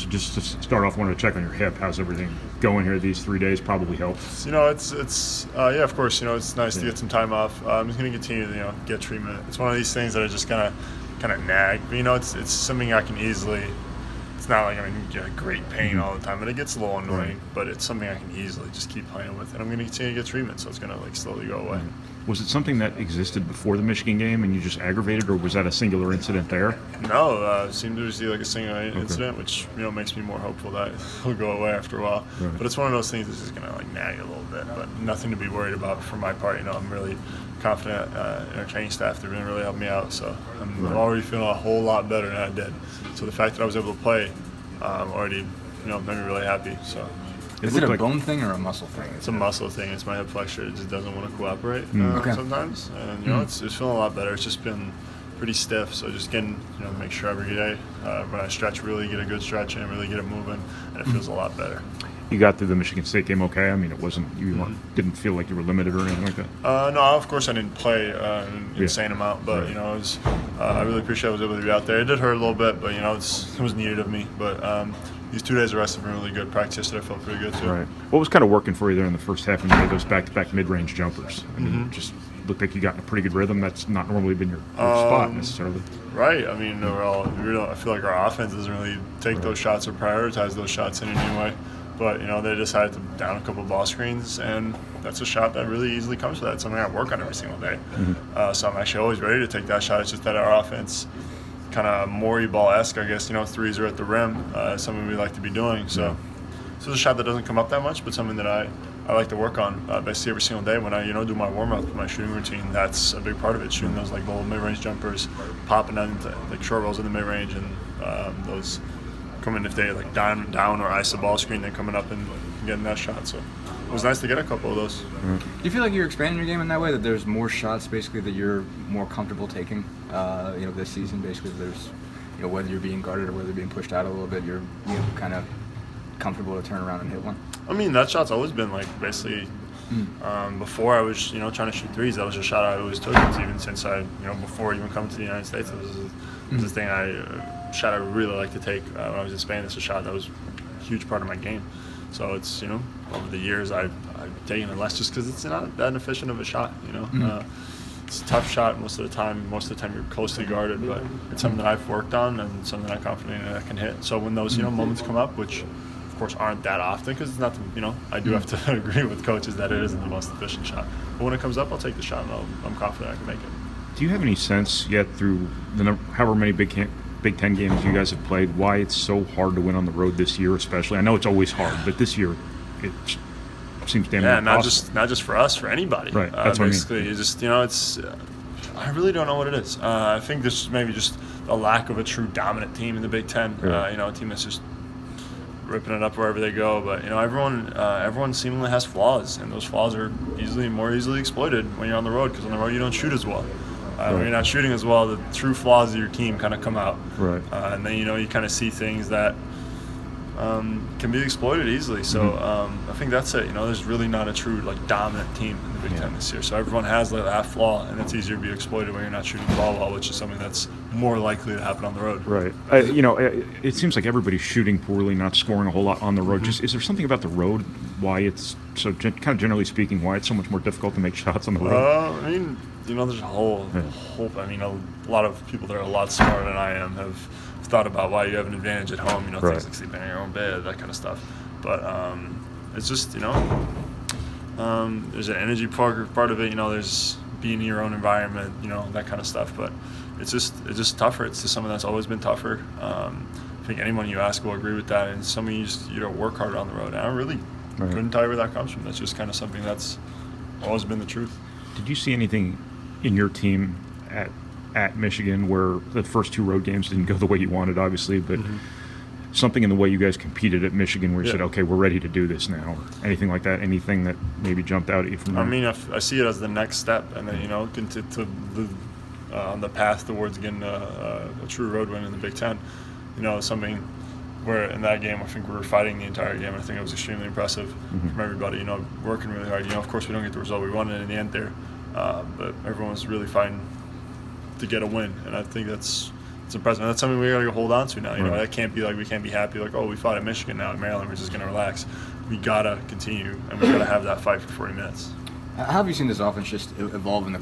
So just to start off, I wanted to check on your hip. How's everything going here these 3 days? Probably helped. It's yeah, of course. It's nice to get some time off. I'm just going to continue to get treatment. It's one of these things that are just kind of nag. But, it's something I can easily. It's not like I'm in great pain all the time, but it gets a little annoying. But it's something I can easily just keep playing with, and I'm going to continue to get treatment, so it's going to slowly go away. Was it something that existed before the Michigan game and you just aggravated, or was that a singular incident there? No, it seemed to be like a single incident, which makes me more hopeful that it'll go away after a while. Right. But it's one of those things that's just going to nag a little bit, but nothing to be worried about for my part. I'm really confident in our training staff. They're going to really help me out, so I'm already feeling a whole lot better than I did. So the fact that I was able to play already, made me really happy. So. Is it a bone thing or a muscle thing? It's a muscle thing. It's my hip flexor. It just doesn't want to cooperate sometimes. And, it's feeling a lot better. It's just been pretty stiff. So just getting, make sure every day when I stretch, really get a good stretch and really get it moving, and it feels a lot better. You got through the Michigan State game okay? I mean, it wasn't didn't feel like you were limited or anything like that? No, of course I didn't play an insane amount, but, it was, I really appreciate I was able to be out there. It did hurt a little bit, but, it was needed of me. But these 2 days of rest have been really good. Practice yesterday felt pretty good, too. Right. What was kind of working for you there in the first half when you made those back-to-back mid-range jumpers? I mean, just looked like you got in a pretty good rhythm. That's not normally been your spot necessarily. Right. I mean, I feel like our offense doesn't really take those shots or prioritize those shots in any way. But, they decided to down a couple ball screens, and that's a shot that really easily comes to that. It's something I work on every single day. So I'm actually always ready to take that shot. It's just that our offense kind of Maury ball-esque, I guess, threes are at the rim, something we like to be doing. So it's a shot that doesn't come up that much, but something that I like to work on basically every single day when I, do my warm-up, my shooting routine. That's a big part of it, shooting those little mid-range jumpers, popping down into short rolls in the mid-range, and those coming if they down or ice the ball screen, then coming up and getting that shot. So it was nice to get a couple of those. Do you feel like you're expanding your game in that way, that there's more shots basically that you're more comfortable taking, this season? Basically, there's, whether you're being guarded or whether you're being pushed out a little bit, you're kind of comfortable to turn around and hit one? I mean, that shot's always been basically before I was, trying to shoot threes, that was a shot I always took. It's even since I, before even coming to the United States, it was a thing shot I really like to take. When I was in Spain, it's a shot that was a huge part of my game. So it's, over the years I've taken it less just because it's not that inefficient of a shot, It's a tough shot most of the time. Most of the time you're closely guarded, but it's something that I've worked on and something that I'm confident I can hit. So when those, moments come up, which of course aren't that often because it's not, I do have to agree with coaches that it isn't the most efficient shot. But when it comes up, I'll take the shot and I'm confident I can make it. Do you have any sense yet through however many Big Ten games you guys have played, why it's so hard to win on the road this year especially? I know it's always hard, but this year it seems damn near impossible. not just for us, for anybody. Right, that's basically, what I mean. It's just, it's I really don't know what it is. I think this is maybe just a lack of a true dominant team in the Big Ten. Right. A team that's just ripping it up wherever they go. But everyone seemingly has flaws, and those flaws are more easily exploited when you're on the road, because on the road you don't shoot as well. When you're not shooting as well, the true flaws of your team kind of come out. Right. And then, you kind of see things that can be exploited easily. So I think that's it. There's really not a true dominant team in the Big Ten this year. So everyone has that flaw, and it's easier to be exploited when you're not shooting the ball well, which is something that's more likely to happen on the road. Right. It seems like everybody's shooting poorly, not scoring a whole lot on the road. Just is there something about the road why it's so kind of generally speaking why it's so much more difficult to make shots on the road? There's a whole. A lot of people that are a lot smarter than I am have thought about why you have an advantage at home. Things like sleeping in your own bed, that kind of stuff. But it's just there's an energy part of it. There's being in your own environment. That kind of stuff. But it's just tougher. It's just something that's always been tougher. I think anyone you ask will agree with that. And something you work harder on the road. And I really couldn't tell you where that comes from. That's just kind of something that's always been the truth. Did you see anything in your team at Michigan where the first two road games didn't go the way you wanted, obviously, but something in the way you guys competed at Michigan where you said, okay, we're ready to do this now, or anything like that? Anything that maybe jumped out at you from there? I see it as the next step, and then, on the path towards getting a true road win in the Big Ten. Something where in that game, I think we were fighting the entire game. I think it was extremely impressive from everybody, working really hard. Of course, we don't get the result we wanted in the end there, but everyone was really fighting to get a win, and I think that's it's impressive. And that's something we got to hold on to now. You know, Right. that can't be like we can't be happy like, oh, we fought at Michigan, now at Maryland we're just going to relax. We gotta continue, and we gotta have that fight for 40 minutes. How have you seen this offense just evolve in the